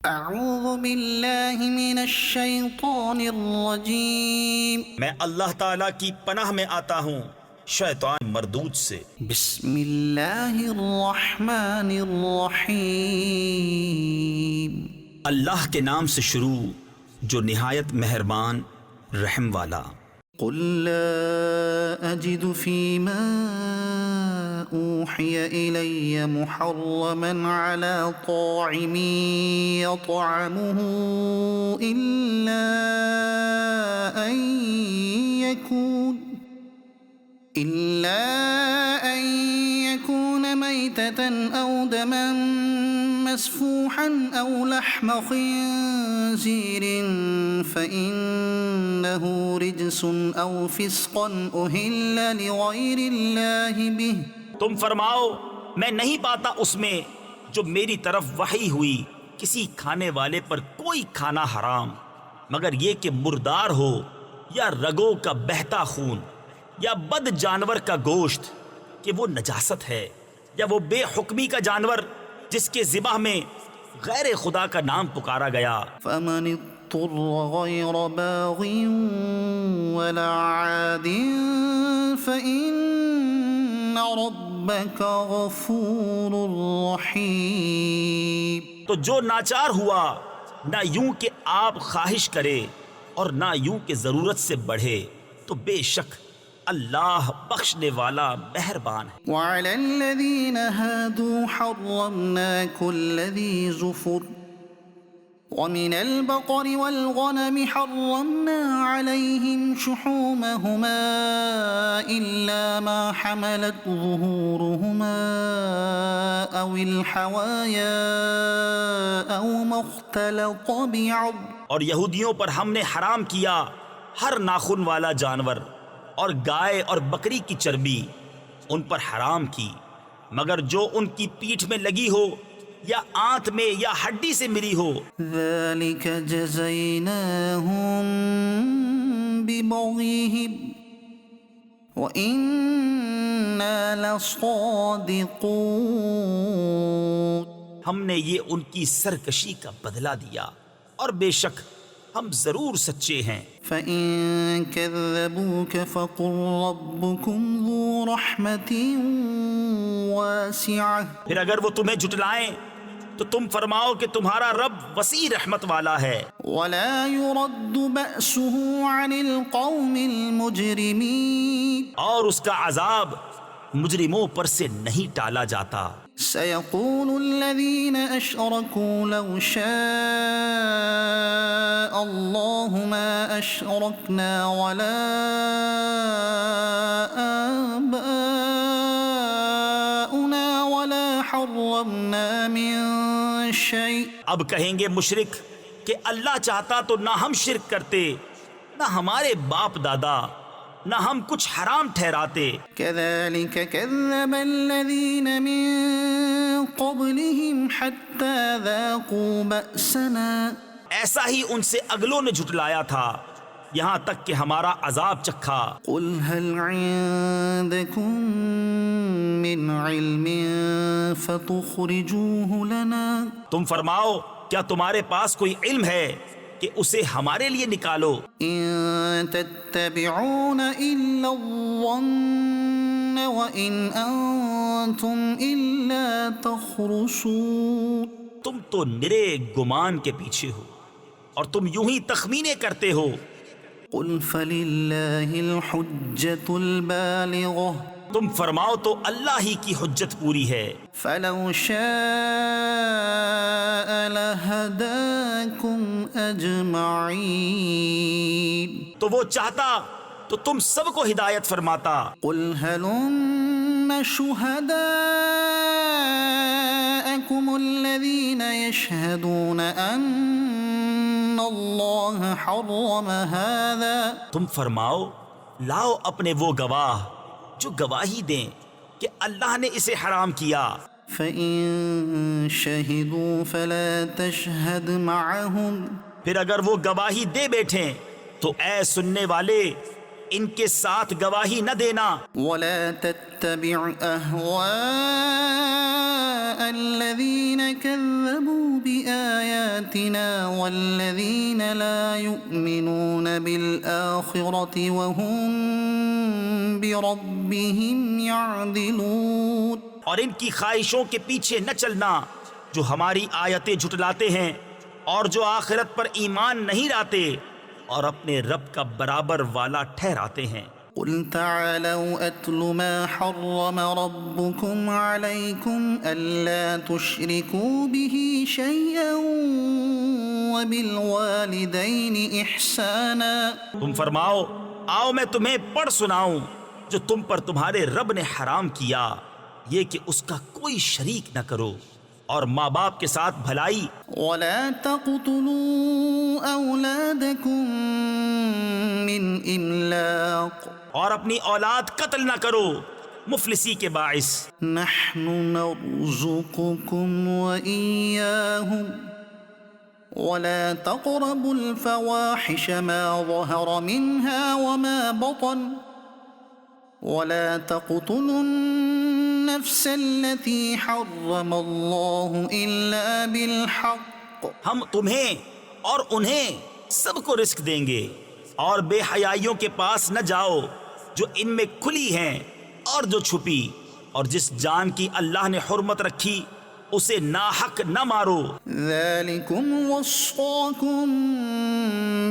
اعوذ باللہ من الشیطان الرجیم، میں اللہ تعالیٰ کی پناہ میں آتا ہوں شیطان مردود سے۔ بسم اللہ الرحمن الرحیم، اللہ کے نام سے شروع جو نہایت مہربان رحم والا۔ قل لا اجد فيما اوحي الي محرما على طاعم يطعمه الا ان يكون ميتة او دما مسفوحا او لحم خنزير فإنه رجس او فسقا اهل لغير الله به۔ تم فرماؤ میں نہیں پاتا اس میں جو میری طرف وحی ہوئی کسی کھانے والے پر کوئی کھانا حرام مگر یہ کہ مردار ہو یا رگوں کا بہتا خون یا بد جانور کا گوشت کہ وہ نجاست ہے، یا وہ بے حکمی کا جانور جس کے ذبح میں غیر خدا کا نام پکارا گیا۔ فمن اضطر غير باغ ولا عاد فإن ربك غفور رحيم۔ تو جو ناچار ہوا نہ یوں کہ آپ خواہش کرے اور نہ یوں کہ ضرورت سے بڑھے تو بے شک اللہ بخشنے والا مہربان ہے۔ وعلى الذين هادوا حرمنا كل ذي زفر ومن البقر والغنم حرمنا عليهم شحومهما إلا ما حملت ظهورهما أو الحوايا أو ما اختلط بعظم۔ اور یہودیوں پر ہم نے حرام کیا ہر ناخن والا جانور اور گائے اور بکری کی چربی ان پر حرام کی مگر جو ان کی پیٹھ میں لگی ہو یا آنت میں یا ہڈی سے ملی ہو۔ ذلك جزيناهم ببغيهم وإنا لصادقون۔ ہم نے یہ ان کی سرکشی کا بدلہ دیا اور بے شک ہم ضرور سچے ہیں۔ فَإِن كَذَّبُوكَ فَقُلْ رَبُّكُمْ ذُو رَحْمَةٍ وَاسِعَةٍ۔ پھر اگر وہ تمہیں جھٹلائیں تو تم فرماؤ کہ تمہارا رب وسیع رحمت والا ہے، وَلَا يُرَدُّ بَأْسُهُ عَنِ الْقَوْمِ الْمُجْرِمِينَ۔ اور اس کا عذاب مجرموں پر سے نہیں ٹالا جاتا۔ سيقول الذين أشركوا لو شاء الله ما أشركنا ولا آباؤنا ولا حرمنا من شيء۔ اب کہیں گے مشرک کہ اللہ چاہتا تو نہ ہم شرک کرتے نہ ہمارے باپ دادا نہ ہم کچھ حرام ٹھہراتے۔ كذلك كذب الذين من قبلهم حتى ذاقوا بأسنا۔ ایسا ہی ان سے اگلوں نے جھٹلایا تھا یہاں تک کہ ہمارا عذاب چکھا۔ قل هل عندكم من علم فتخرجوه لنا۔ تم فرماؤ کیا تمہارے پاس کوئی علم ہے کہ اسے ہمارے لیے نکالو؟ ان تتبعون الا الظن وان انتم الا تخرصون۔ تم تو نرے گمان کے پیچھے ہو اور تم یوں ہی تخمینے کرتے ہو۔ قل فللہ الحجة البالغة۔ تم فرماؤ تو اللہ ہی کی حجت پوری ہے۔ فلو شاء لہداکم اجمعین۔ تو وہ چاہتا تو تم سب کو ہدایت فرماتا۔ قل هلم شهداءكم الذين يشهدون ان اللہ حرم هذا۔ تم فرماؤ لاؤ اپنے وہ گواہ جو گواہی دیں کہ اللہ نے اسے حرام کیا۔ فإن شهدوا فلا تشهد معهم۔ پھر اگر وہ گواہی دے بیٹھیں تو اے سننے والے ان کے ساتھ گواہی نہ دینا. ولا تتبع أهواء الذين كذبوا بآياتنا والذين لا يؤمنون بالآخرة وهم بربهم يعدلون. اور ان کی خواہشوں کے پیچھے نہ چلنا جو ہماری آیتیں جھٹلاتے ہیں اور جو آخرت پر ایمان نہیں لاتے اور اپنے رب کا برابر والا ٹھہراتے ہیں. قل تعالوا أتل ما حرم ربكم عليكم ألا تشركوا به شيئا وبالوالدين إحسانا. تم فرماؤ آؤ میں تمہیں پڑھ سناؤں جو تم پر تمہارے رب نے حرام کیا، یہ کہ اس کا کوئی شریک نہ کرو اور ماں باپ کے ساتھ بھلائی. ولا تقتلوا أولادكم من إملاق اور اپنی اولاد قتل نہ کرو مفلسی کے باعث. نحن نرزقكم وإياهم ولا تقربوا الفواحش ما ظهر منها وما بطن ولا تقتلوا النفس التي حرم الله إلا بالحق. ہم تمہیں اور انہیں سب کو رزق دیں گے اور بے حیائیوں کے پاس نہ جاؤ جو ان میں کھلی ہیں اور جو چھپی، اور جس جان کی اللہ نے حرمت رکھی اسے ناحق نہ مارو. ذلكم وصاكم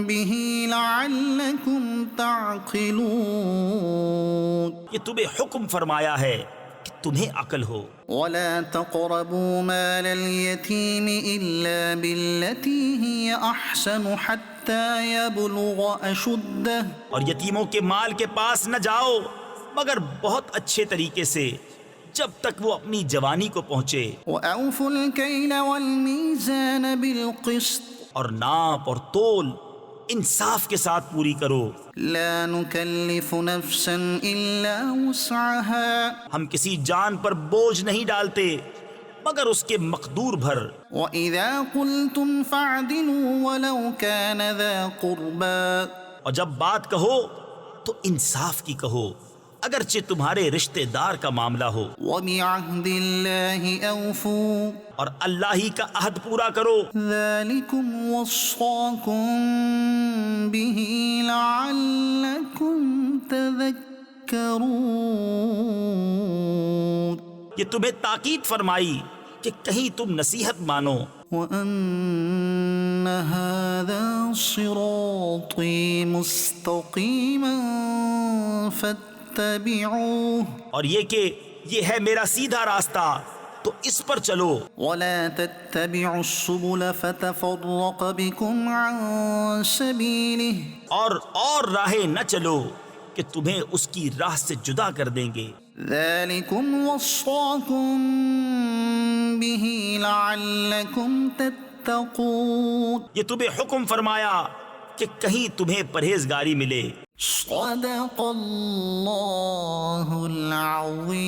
به لعلكم تعقلون. یہ تمہیں حکم فرمایا ہے کہ تمہیں عقل ہو. ولا تقربوا مال اليتيم إلا بالتي هي أحسن حتى يبلغ أشده. اور یتیموں کے مال کے پاس نہ جاؤ مگر بہت اچھے طریقے سے جب تک وہ اپنی جوانی کو پہنچے. وأوفوا الكيل والميزان بالقسط. اور ناپ اور تول انصاف کے ساتھ پوری کرو. لا نكلف نفسا إلا وسعها. ہم کسی جان پر بوجھ نہیں ڈالتے مگر اس کے مقدور بھر. وإذا قلتم فاعدلوا ولو كان ذا قربى. اور جب بات کہو تو انصاف کی کہو اگرچہ تمہارے رشتہ دار کا معاملہ ہو. وبعهد الله أوفوا. اور اللہ ہی کا عہد پورا کرو. ذلكم وصاكم به لعلكم تذكرون. یہ تمہیں تاکید فرمائی کہ کہیں تم نصیحت مانو. وأن هذا صراطي مستقيما فاتبعوه. اور یہ کہ یہ ہے میرا سیدھا راستہ تو اس پر چلو. ولا تتبعوا السبل فتفرق بكم عن سبيله. اور راہیں نہ چلو کہ تمہیں اس کی راہ سے جدا کر دیں گے. ذلكم وصاكم به لعلكم تتقون. یہ تمہیں حکم فرمایا کہ کہیں تمہیں پرہیزگاری ملے. صدق اللہ العظیم.